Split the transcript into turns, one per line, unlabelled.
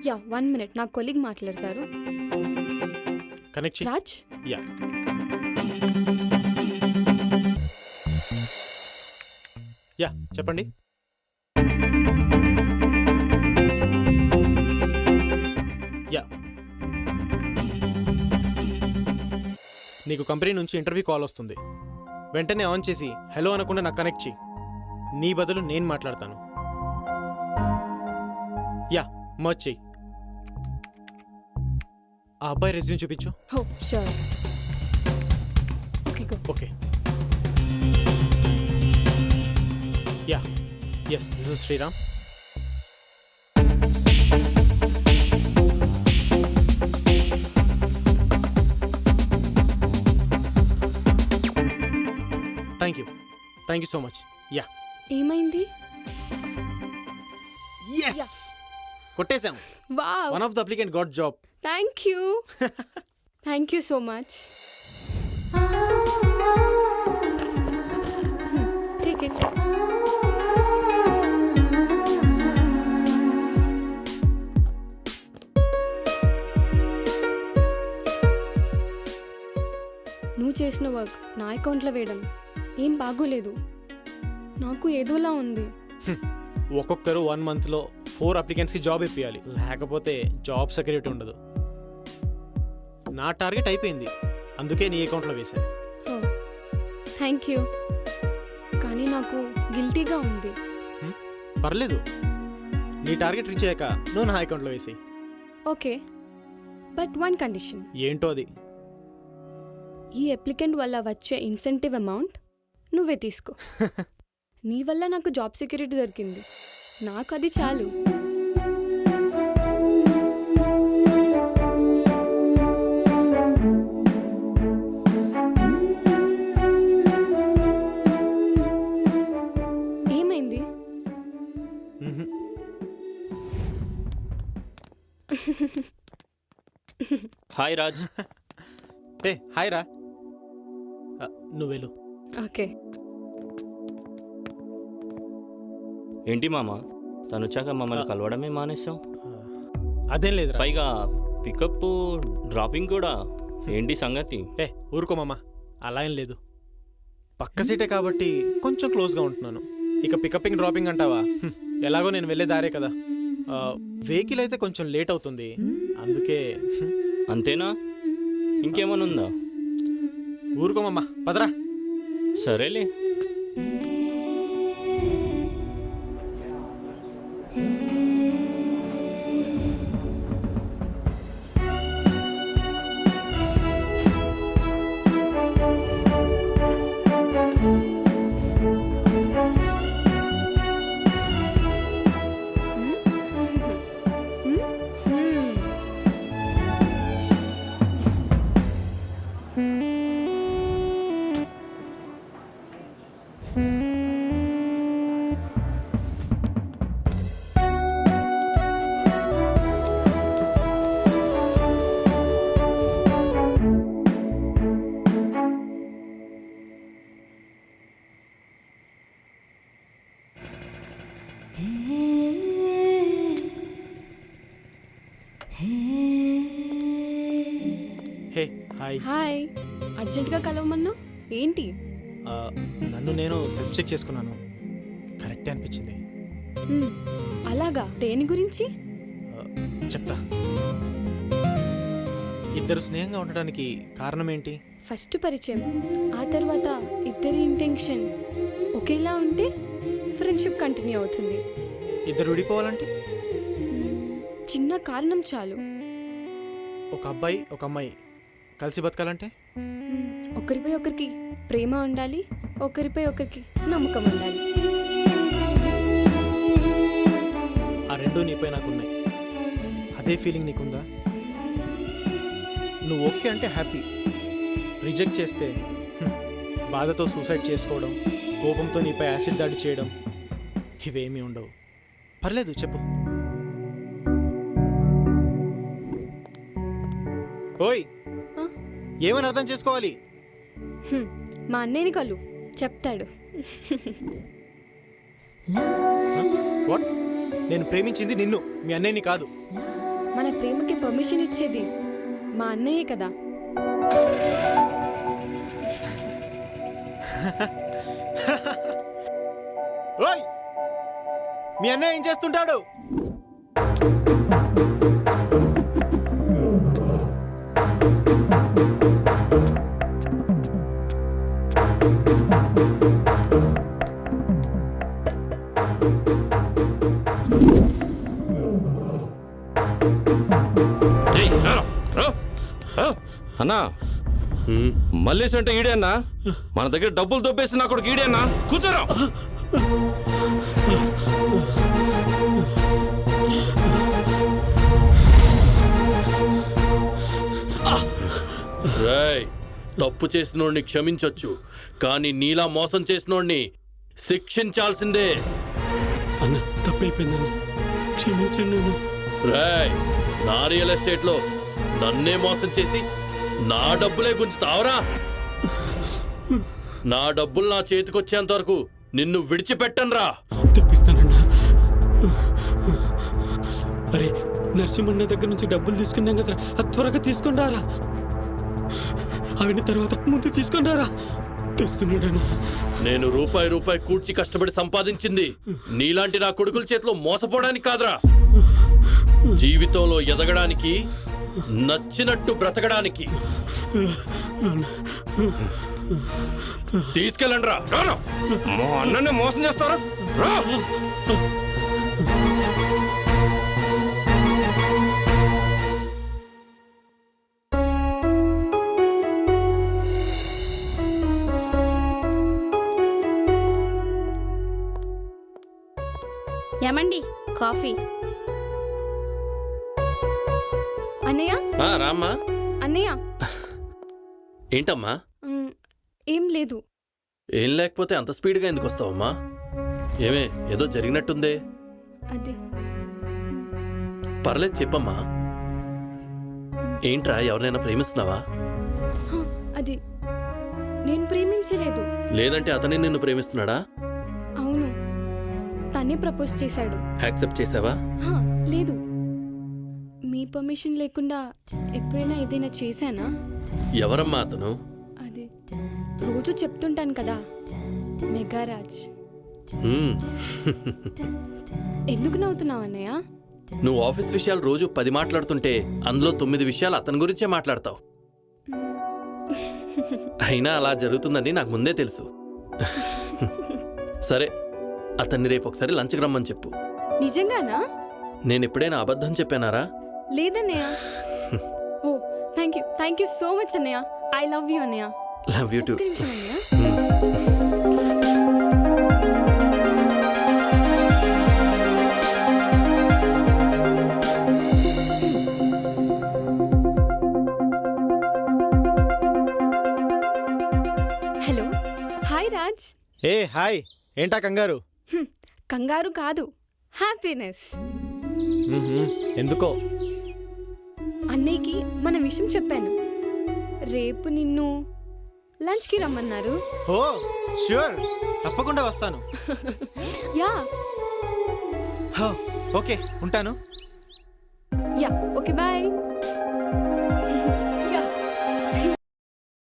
Yeah 1 minute నా colleague మాట్లాడతారు.
Connect చేయి.
రాజ్
యా యా చెప్పండి. యా నీకు కంపెనీ నుంచి ఇంటర్వ్యూ కాల్ వస్తుంది. వెంటనే ఆన్ చేసి హలో అనకుండా నాకు కనెక్ట్ చేయి. నీ బదులు నేను మాట్లాడతాను. యా మర్చ్ చెయ్యి. ఆ అబ్బాయి రెజ్యూమ్ చూపించు.
Oh sure. Okay go.
Okay yeah yes this is Sriram. Thank you so much. Yeah
ఏమైంది?
ఎస్ కొట్టేశాం.
Wow,
one of the applicant got job.
Thank you so much. Take it. నువ్వు చేసిన work నా అకౌంట్లో వేయడం ఏం బాగోలేదు. నాకు ఏదోలా ఉంది.
ఒక్కొక్కరు 1 monthలో 4 అప్లికెంట్స్కి జాబ్ ఇప్పించాలి, లేకపోతే జాబ్ సెక్యూరిటీ ఉండదు. నా టార్గెట్ అయిపోయింది, అందుకే నీ అకౌంట్లో వేశాను.
థ్యాంక్ యూ, కానీ నాకు గిల్టీగా ఉంది.
పర్లేదు, నీ టార్గెట్ రీచ్ అయ్యాక నువ్వు నా అకౌంట్లో వేసేయి.
Okay, but 1 condition.
ఏంటో అది?
ఈ అప్లికెంట్ వల్ల వచ్చే ఇన్సెంటివ్ అమౌంట్ నువ్వే తీసుకో. నీ వల్ల నాకు జాబ్ సెక్యూరిటీ దొరికింది, నాకు అది చాలు. ఏమైంది?
హాయ్ రాజ్.
ఏ హాయ్ రా. నువ్వేలు.
ఓకే.
ఏంటి మామ, తను వచ్చాక మమ్మల్ని కలవడమే మానేసాం.
అదేం లేదు.
పైగా పికప్ డ్రాపింగ్ కూడా. ఏంటి సంగతి?
ఏ ఊరుకోమమ్మా, అలా ఏం లేదు. పక్క సీటే కాబట్టి కొంచెం క్లోజ్గా ఉంటున్నాను. ఇక పికప్పింగ్ డ్రాపింగ్ అంటావా? ఎలాగో నేను వెళ్ళే దారే కదా. వెహికల్ అయితే కొంచెం లేట్ అవుతుంది, అందుకే.
అంతేనా? ఇంకేమనుందా?
ఊరుకోమమ్మా, పదరా.
సరేలే.
Hey hi.
హాయ్, అర్జెంట్గా కలవమన్నా ఏంటి?
నన్ను నేను సెల్ఫ్ చెక్ చేసుకున్నాను, కరెక్టే అనిపించింది.
అలాగా? దేని గురించి?
చెప్తా. ఇద్దరు స్నేహంగా ఉండడానికి కారణం ఏంటి?
ఫస్ట్ పరిచయం, ఆ తర్వాత ఇద్దరి ఇంటెన్షన్ ఒకేలా ఉంటే ఫ్రెండ్షిప్ కంటిన్యూ అవుతుంది.
ఇద్దరు విడిపోవాలంటే
చిన్న కారణం చాలు.
ఒక అబ్బాయి ఒక అమ్మాయి కలిసి బతకాలంటే
ఒకరిపై ఒకరికి ప్రేమ ఉండాలి, ఒకరిపై ఒకరికి నమ్మకం ఉండాలి.
ఆ రెండు నీపై నాకున్నాయి. అదే ఫీలింగ్ నీకుందా? నువ్వు ఓకే అంటే హ్యాపీ, రిజెక్ట్ చేస్తే బాధతో సూసైడ్ చేసుకోవడం, కోపంతో నీపై యాసిడ్ దాడి చేయడం, ఇవేమీ ఉండవు. పర్లేదు, చెప్పు. ఓయ్, ఏమని అర్థం చేసుకోవాలి?
మా అన్నయ్యని కలు, చెప్తాడు.
వాట్? నేను ప్రేమించింది నిన్ను, మీ అన్నయ్యని కాదు.
మన ప్రేమకి పర్మిషన్ ఇచ్చేది మా అన్నయ్యే కదా.
ఓయ్ మీ అన్నయ్య ఏం చేస్తుంటాడు?
అన్నా మల్లేష్ అంటే ఈడే అన్నా. మన దగ్గర డబ్బులు దొబ్బేసి నా కొడుకు ఈడే అన్నా. కూర్చోరా.
రేయ్, తప్పు చేసినోడిని క్షమించొచ్చు, కానీ నీలా మోసం చేసినోడిని శిక్షించాల్సిందే.
అన్న తప్పైపోయిందన్న, క్షమించండి.
రేయ్, నా రియల్ ఎస్టేట్ లో నన్నే మోసం చేసి నా డబ్బులే గుంచుతావరా? నా డబ్బులు నా చేతికొచ్చేంత వరకు నిన్ను విడిచిపెట్టనురా.
తెప్పిస్తానన్నా. అరే నరసింహన్న దగ్గర నుంచి డబ్బులు తీసుకున్నాం కదా, అది త్వరగా తీసుకున్నారా? అయిన తర్వాత ముందు తీసుకున్నారా? తెస్తున్నాడన్నా.
నేను రూపాయి రూపాయి కూర్చి కష్టపడి సంపాదించింది నీలాంటి నా కొడుకుల చేతిలో మోసపోవడానికి కాదురా, జీవితంలో ఎదగడానికి, నచ్చినట్టు బ్రతకడానికి. తీసుకెళ్ళండి రా.
మా అన్ననే మోసం చేస్తారా? రా.
ఏమండి కాఫీ?
అన్నయ్య
రామ్మా.
అన్నయ్య
ఏంటమ్మా?
ఏం లేదు.
ఏం లేకపోతే అంత స్పీడ్గా ఎందుకు వస్తావమ్మా? ఏమే ఏదో జరిగినట్టుందే.
అది
పర్లేదు చెప్పమ్మా. ఏంట్రా, ఎవరినైనా ప్రేమిస్తున్నావా?
అది నేను ప్రేమించలేదు.
లేదంటే అతనే నిన్ను ప్రేమిస్తున్నాడా?
అవును, తనే ప్రపోజ్ చేశాడు.
యాక్సెప్ట్ చేసావా?
లేదు, మీ పర్మిషన్ లేకుండా ఎప్పుడైనా ఏదైనా చేశానా?
ఎవరమ్మా అతను?
అది రోజు చెప్తుంటాను కదా, మెగారాజ్. ఎందుకు నవ్వుతున్నావు అన్నయ్య?
నువ్వు ఆఫీస్ విషయాలు రోజు 10 మాట్లాడుతుంటే అందులో 9 విషయాలు అతని గురించే మాట్లాడతావు. అయినా అలా జరుగుతుందని నాకు ముందే తెలుసు. సరే, అతన్ని రేపు ఒకసారి లంచ్కి రమ్మని చెప్పు.
నిజంగానా?
నేను ఎప్పుడైనా అబద్ధం చెప్పానారా?
లేదన్నయ్య. Oh thank you so much అన్నయ్య. ఐ లవ్ యూ అన్నయ్య.
Love you too.
ఒక్క నిమిషం అన్నయ్య. Hello, hi Raj.
ఏ హాయ్, ఏంటా కంగారు?
కంగారు కాదు, హ్యాపీనెస్.
ఎందుకో?
అన్నయ్యకి మన విషయం చెప్పాను. రేపు నిన్ను లంచ్కి రమ్మన్నారు.
ఓ ష్యూర్, తప్పకుండా వస్తాను.
యా
ఓకే, ఉంటాను.
Yeah okay bye.